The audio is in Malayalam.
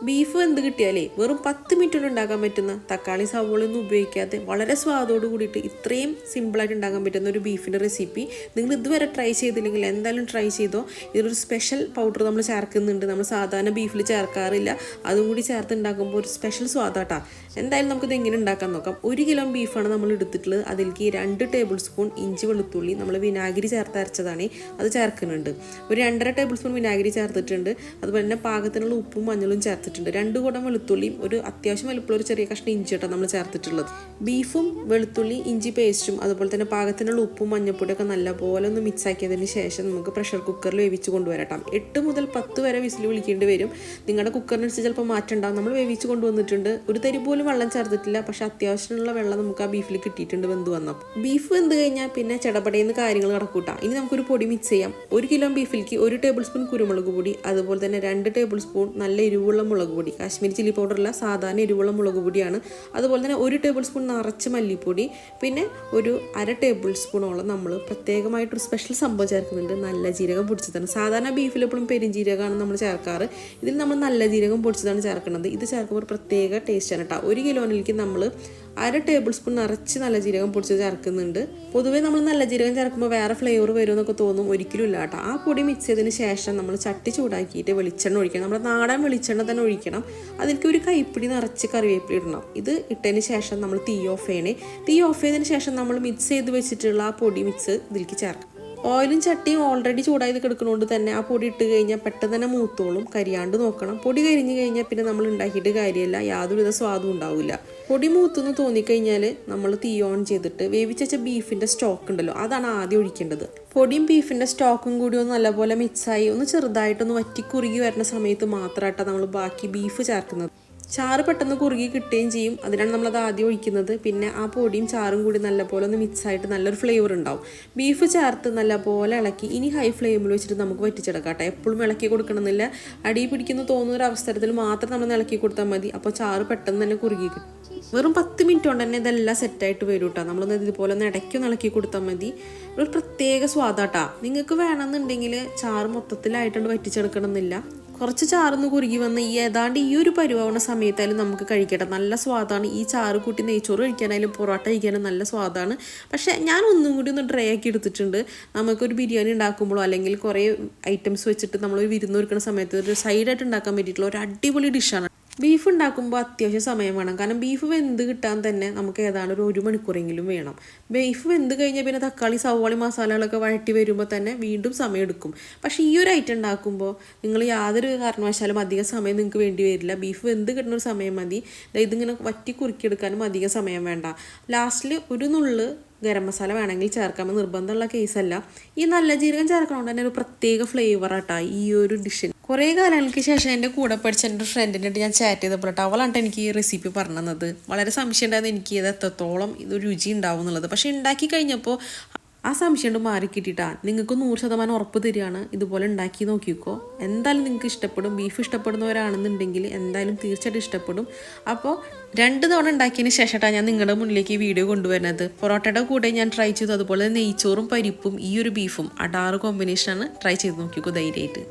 ബീഫ് വെന്ത് കിട്ടിയാലേ വെറും 10 മിനിറ്റ് കൊണ്ട് ഉണ്ടാക്കാൻ പറ്റുന്ന തക്കാളി സവോളയൊന്നും ഉപയോഗിക്കാതെ വളരെ സ്വാദോട് കൂടിയിട്ട് ഇത്രയും സിമ്പിളായിട്ട് ഉണ്ടാക്കാൻ പറ്റുന്ന ഒരു ബീഫിൻ്റെ റെസിപ്പി നിങ്ങൾ ഇതുവരെ ട്രൈ ചെയ്തില്ലെങ്കിൽ എന്തായാലും ട്രൈ ചെയ്തോ. ഇതിലൊരു സ്പെഷ്യൽ പൗഡർ നമ്മൾ ചേർക്കുന്നുണ്ട്, നമ്മൾ സാധാരണ ബീഫിൽ ചേർക്കാറില്ല. അതും കൂടി ചേർത്ത് ഉണ്ടാക്കുമ്പോൾ ഒരു സ്പെഷ്യൽ സ്വാദാട്ടാ. എന്തായാലും നമുക്കിത് എങ്ങനെ ഉണ്ടാക്കാൻ നോക്കാം. 1 കിലോ ബീഫാണ് നമ്മൾ എടുത്തിട്ടുള്ളത്. അതിലേക്ക് 2 ടേബിൾ സ്പൂൺ ഇഞ്ചി വെളുത്തുള്ളി നമ്മൾ വിനാഗിരി ചേർത്ത് അരച്ചതാണ് അത് ചേർക്കുന്നുണ്ട്. ഒരു 2.5 ടേബിൾ സ്പൂൺ വിനാഗിരി ചേർത്തിട്ടുണ്ട്. അതുപോലെ തന്നെ പാകത്തിനുള്ള ഉപ്പും മഞ്ഞളും ചേർത്തിട്ടുണ്ട്. 2 കുടം വെളുത്തുള്ളിയും ഒരു അത്യാവശ്യം വലുപ്പമുള്ള ഒരു ചെറിയ കഷ്ണം ഇഞ്ചിട്ടാണ് നമ്മൾ ചേർത്തിട്ടുള്ളത്. ബീഫും വെളുത്തുള്ളി ഇഞ്ചി പേസ്റ്റും അതുപോലെ തന്നെ പാകത്തിനുള്ള ഉപ്പും മഞ്ഞപ്പൊടിയൊക്കെ നല്ലപോലെ ഒന്ന് മിക്സ് ആക്കിയതിന് ശേഷം നമുക്ക് പ്രഷർ കുക്കറിൽ വേവിച്ച് കൊണ്ടുവരട്ടാം. 8 മുതൽ 10 വരെ വിസിൽ വിളിക്കേണ്ടി വരും. നിങ്ങളുടെ കുക്കറിനനുസരിച്ച് ചിലപ്പോൾ മാറ്റണ്ടാവും. നമ്മൾ വേവിച്ച് കൊണ്ടുവന്നിട്ടുണ്ട്. ഒരു തരി പോലും വെള്ളം ചേർത്തിട്ടില്ല. പക്ഷെ അത്യാവശ്യമുള്ള വെള്ളം നമുക്ക് ആ ബീഫിൽ കിട്ടിയിട്ടുണ്ട് വെന്ത് വന്നപ്പോൾ. ബീഫ് വെന്ത് കഴിഞ്ഞാൽ പിന്നെ ചടപടയെന്ന് കാര്യങ്ങൾ നടക്കൂട്ടാം. ഇനി നമുക്കൊരു പൊടി മിക്സ് ചെയ്യാം. 1 കിലോ ബീഫിലേക്ക് 1 ടേബിൾ സ്പൂൺ കുരുമുളക് പൊടി, അതുപോലെ തന്നെ 2 ടേബിൾ സ്പൂൺ നല്ല എരിവുള്ള മുളക് പൊടി, കാശ്മീരി ചില്ലി പൗഡറല്ല സാധാരണ എരിവുള്ള മുളക് പൊടിയാണ്. അതുപോലെ തന്നെ 1 ടേബിൾ സ്പൂൺ നിറച്ച് മല്ലിപ്പൊടി, പിന്നെ ഒരു 1/2 ടേബിൾ സ്പൂണോളം നമ്മൾ പ്രത്യേകമായിട്ടൊരു സ്പെഷ്യൽ സംഭവം ചേർക്കുന്നുണ്ട്, നല്ല ജീരകം പൊടിച്ചതാണ്. സാധാരണ ബീഫിൽ എപ്പോഴും പെരുംജീരകമാണ് നമ്മൾ ചേർക്കാറ്. ഇതിൽ നമ്മൾ നല്ല ജീരകം പൊടിച്ചതാണ് ചേർക്കുന്നത്. ഇത് ചേർക്കുമ്പോൾ ഒരു പ്രത്യേക ടേസ്റ്റാണ് കേട്ടോ. 1 കിലോയിലേക്ക് നമ്മൾ 1/2 ടേബിൾ സ്പൂൺ നിറച്ച് നല്ല ജീരകം പൊടിച്ച് ചേർക്കുന്നുണ്ട്. പൊതുവേ നമ്മൾ നല്ല ജീരകം ചേർക്കുമ്പോൾ വേറെ ഫ്ലേവർ വരുമെന്നൊക്കെ തോന്നും. ഒരിക്കലും ഇല്ല കേട്ടോ. ആ പൊടി മിക്സ് ചെയ്തതിന് ശേഷം നമ്മൾ ചട്ടി ചൂടാക്കിയിട്ട് വെളിച്ചെണ്ണ ഒഴിക്കണം. നമ്മുടെ നാടൻ വെളിച്ചെണ്ണ തന്നെ ഒഴിക്കണം. അതിലേക്ക് ഒരു കൈപ്പിടി നിറച്ച് കറിവേപ്പില ഇടണം. ഇത് ഇട്ടതിന് ശേഷം നമ്മൾ തീ ഓഫ് ചെയ്യണേ. തീ ഓഫ് ചെയ്തതിന് ശേഷം നമ്മൾ മിക്സ് ചെയ്ത് വെച്ചിട്ടുള്ള ആ പൊടി മിക്സ് ഇതിലേക്ക് ചേർക്കാം. ഓയിലും ചട്ടിയും ഓൾറെഡി ചൂടായി കിടക്കുന്നതുകൊണ്ട് തന്നെ ആ പൊടി ഇട്ട് കഴിഞ്ഞാൽ പെട്ടെന്ന് തന്നെ മൂത്തോളും. കരിയാണ്ട് നോക്കണം. പൊടി കരിഞ്ഞ് കഴിഞ്ഞാൽ പിന്നെ നമ്മൾ ഉണ്ടാക്കിയിട്ട് കാര്യമില്ല, യാതൊരുവിധ സ്വാദും ഉണ്ടാവില്ല. പൊടി മൂത്തെന്ന് തോന്നിക്കഴിഞ്ഞാൽ നമ്മൾ തീ ഓൺ ചെയ്തിട്ട് വേവിച്ച ബീഫിൻ്റെ സ്റ്റോക്ക് ഉണ്ടല്ലോ അതാണ് ആദ്യം ഒഴിക്കേണ്ടത്. പൊടിയും ബീഫിൻ്റെ സ്റ്റോക്കും കൂടി ഒന്ന് നല്ലപോലെ മിക്സായി ഒന്ന് ചെറുതായിട്ടൊന്ന് വറ്റി കുറുകി വരുന്ന സമയത്ത് മാത്രമായിട്ടാണ് നമ്മൾ ബാക്കി ബീഫ് ചേർക്കുന്നത്. ചാറ് പെട്ടെന്ന് കുറുകി കിട്ടുകയും ചെയ്യും. അതിനാണ് നമ്മളത് ആദ്യം ഒഴിക്കുന്നത്. പിന്നെ ആ പൊടിയും ചാറും കൂടി നല്ലപോലെ ഒന്ന് മിക്സായിട്ട് നല്ലൊരു ഫ്ലേവർ ഉണ്ടാവും. ബീഫ് ചേർത്ത് നല്ലപോലെ ഇളക്കി ഇനി ഹൈ ഫ്ലെയിമിൽ വെച്ചിട്ട് നമുക്ക് വറ്റിച്ചെടുക്കാം കേട്ടോ. എപ്പോഴും ഇളക്കി കൊടുക്കണമെന്നില്ല. അടി പിടിക്കുന്ന തോന്നുന്ന ഒരു അവസരത്തിൽ മാത്രം നമ്മൾ ഇളക്കി കൊടുത്താൽ മതി. അപ്പോൾ ചാറ് പെട്ടെന്ന് തന്നെ കുറുകി കിട്ടും. വെറും 10 മിനിറ്റ് കൊണ്ട് തന്നെ ഇതെല്ലാം സെറ്റായിട്ട് വരും കേട്ടോ. നമ്മളൊന്ന് ഇതുപോലെ ഒന്ന് ഇടയ്ക്കൊന്ന് ഇളക്കി കൊടുത്താൽ മതി. ഒരു പ്രത്യേക സ്വാദാട്ടാ. നിങ്ങൾക്ക് വേണമെന്നുണ്ടെങ്കിൽ ചാറ് മൊത്തത്തിലായിട്ടുണ്ട് വറ്റിച്ചെടുക്കണമെന്നില്ല. കുറച്ച് ചാറൊന്ന് കുറുകി വന്ന് ഏതാണ്ട് ഈ ഒരു പരുവാവുന്ന സമയത്തായാലും നമുക്ക് കഴിക്കട്ടെ. നല്ല സ്വാദാണ്. ഈ ചാറ് കൂട്ടി നെയ്ച്ചോറ് കഴിക്കാനായാലും പൊറോട്ട കഴിക്കാനും നല്ല സ്വാദാണ്. പക്ഷേ ഞാൻ ഒന്നും കൂടി ഒന്ന് ഡ്രൈ ആക്കി എടുത്തിട്ടുണ്ട്. നമുക്കൊരു ബിരിയാണി ഉണ്ടാക്കുമ്പോഴോ അല്ലെങ്കിൽ കുറേ ഐറ്റംസ് വെച്ചിട്ട് നമ്മളൊരു വിരുന്ന് ഒരുക്കുന്ന സമയത്ത് ഒരു സൈഡായിട്ട് ഉണ്ടാക്കാൻ പറ്റിയിട്ടുള്ള ഒരു അടിപൊളി ഡിഷാണ്. ബീഫ് ഉണ്ടാക്കുമ്പോൾ അത്യാവശ്യം സമയം വേണം. കാരണം ബീഫ് വെന്ത് കിട്ടാൻ തന്നെ നമുക്ക് ഏതാണ്ട് ഒരു 1 മണിക്കൂറെങ്കിലും വേണം. ബീഫ് വെന്ത് കഴിഞ്ഞാൽ പിന്നെ തക്കാളി സവോളി മസാലകളൊക്കെ വഴറ്റി വരുമ്പോൾ തന്നെ വീണ്ടും സമയം എടുക്കും. പക്ഷേ ഈ ഒരു ഐറ്റം ഉണ്ടാക്കുമ്പോൾ നിങ്ങൾ യാതൊരു കാരണവശാലും അധികം സമയം നിങ്ങൾക്ക് വേണ്ടി വരില്ല. ബീഫ് വെന്ത് കിട്ടുന്ന ഒരു സമയം മതി. ഇതിങ്ങനെ വറ്റി കുറുക്കിയെടുക്കാനും അധികം സമയം വേണ്ട. ലാസ്റ്റിൽ ഒരു നുള്ള് ഗരം മസാല വേണമെങ്കിൽ ചേർക്കാമെന്ന് നിർബന്ധമുള്ള കേസല്ല. ഈ നല്ല ജീരകം ചേർക്കണോണ്ട് തന്നെ ഒരു പ്രത്യേക ഫ്ലേവറാട്ടാ ഈ ഒരു ഡിഷിന്. കുറേ കാലങ്ങൾക്ക് ശേഷം എൻ്റെ കൂടെ പഠിച്ച എൻ്റെ ഒരു ഫ്രണ്ടിനായിട്ട് ഞാൻ ചാറ്റ് ചെയ്തപ്പോൾ അവളാണ് എനിക്ക് ഈ റെസിപ്പി പറഞ്ഞു തന്നത്. വളരെ സംശയം ഉണ്ടായിരുന്നു എനിക്ക് ഇത് എത്രത്തോളം ഇത് രുചി ഉണ്ടാവും എന്നുള്ളത്. പക്ഷേ ഉണ്ടാക്കി കഴിഞ്ഞപ്പോൾ ആ സംശയം കൊണ്ട് മാറി കിട്ടിയിട്ടാണ്. നിങ്ങൾക്ക് 100% ഉറപ്പ് തരികയാണ്. ഇതുപോലെ ഉണ്ടാക്കി നോക്കിക്കോ, എന്തായാലും നിങ്ങൾക്ക് ഇഷ്ടപ്പെടും. ബീഫ് ഇഷ്ടപ്പെടുന്നവരാണെന്നുണ്ടെങ്കിൽ എന്തായാലും തീർച്ചയായിട്ടും ഇഷ്ടപ്പെടും. അപ്പോൾ 2 തവണ ഉണ്ടാക്കിയതിന് ശേഷമായിട്ടാണ് ഞാൻ നിങ്ങളുടെ മുന്നിലേക്ക് ഈ വീഡിയോ കൊണ്ടുവരുന്നത്. പൊറോട്ടയുടെ കൂടെ ഞാൻ ട്രൈ ചെയ്തു. അതുപോലെ നെയ്ച്ചോറും പരിപ്പും ഈ ഒരു ബീഫും അടാറ് കോമ്പിനേഷനാണ്. ട്രൈ ചെയ്ത് നോക്കിക്കോ ധൈര്യമായിട്ട്.